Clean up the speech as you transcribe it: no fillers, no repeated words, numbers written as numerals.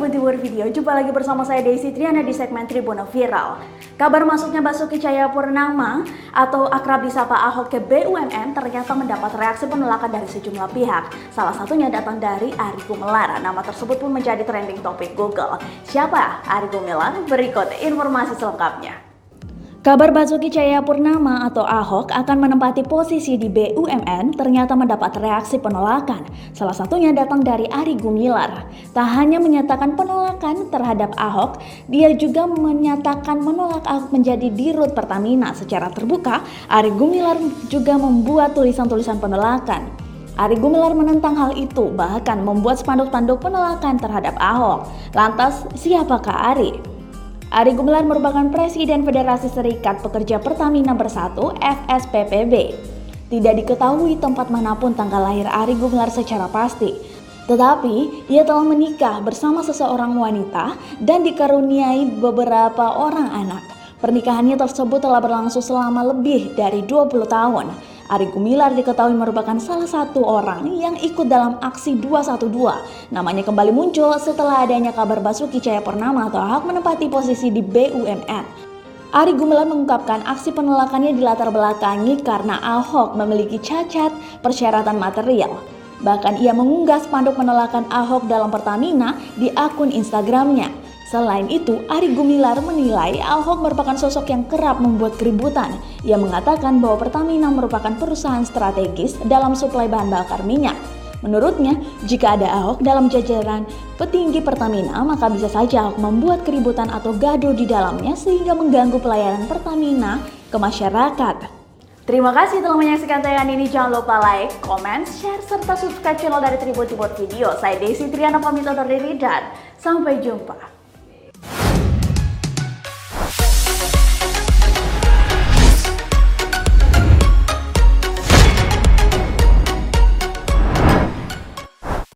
Tribun Timur Video, jumpa lagi bersama saya Desi Triana di segmen Tribun Viral. Kabar masuknya Basuki Cahayapurnama atau akrab disapa Ahok ke BUMN ternyata mendapat reaksi penolakan dari sejumlah pihak. Salah satunya datang dari Arie Gumelar. Nama tersebut pun menjadi trending topik Google. Siapa Arie Gumelar? Berikut informasi selengkapnya. Kabar Basuki Cahayapurnama atau Ahok akan menempati posisi di BUMN ternyata mendapat reaksi penolakan. Salah satunya datang dari Arie Gumelar. Tak hanya menyatakan penolakan terhadap Ahok, dia juga menyatakan menolak Ahok menjadi dirut Pertamina. Secara terbuka, Arie Gumelar juga membuat tulisan-tulisan penolakan. Arie Gumelar menentang hal itu, bahkan membuat spanduk-spanduk penolakan terhadap Ahok. Lantas, siapakah Arie? Arie Gumelar merupakan Presiden Federasi Serikat Pekerja Pertamina Bersatu (FSPPB). Tidak diketahui tempat manapun tanggal lahir Arie Gumelar secara pasti. Tetapi, ia telah menikah bersama seseorang wanita dan dikaruniai beberapa orang anak. Pernikahannya tersebut telah berlangsung selama lebih dari 20 tahun. Arie Gumelar diketahui merupakan salah satu orang yang ikut dalam aksi 212. Namanya kembali muncul setelah adanya kabar Basuki Cahayapurnama atau Ahok menempati posisi di BUMN. Arie Gumelar mengungkapkan aksi penolakannya dilatar belakangi karena Ahok memiliki cacat persyaratan material. Bahkan ia mengunggah spanduk penolakan Ahok dalam Pertamina di akun Instagramnya. Selain itu, Arie Gumelar menilai Ahok merupakan sosok yang kerap membuat keributan. Ia mengatakan bahwa Pertamina merupakan perusahaan strategis dalam suplai bahan bakar minyak. Menurutnya, jika ada Ahok dalam jajaran petinggi Pertamina, maka bisa saja Ahok membuat keributan atau gaduh di dalamnya sehingga mengganggu pelayanan Pertamina ke masyarakat. Terima kasih telah menyaksikan tayangan ini. Jangan lupa like, comment, share, serta subscribe channel dari Tribun Timur Video. Saya Desi Triana pamit undur diri dan sampai jumpa.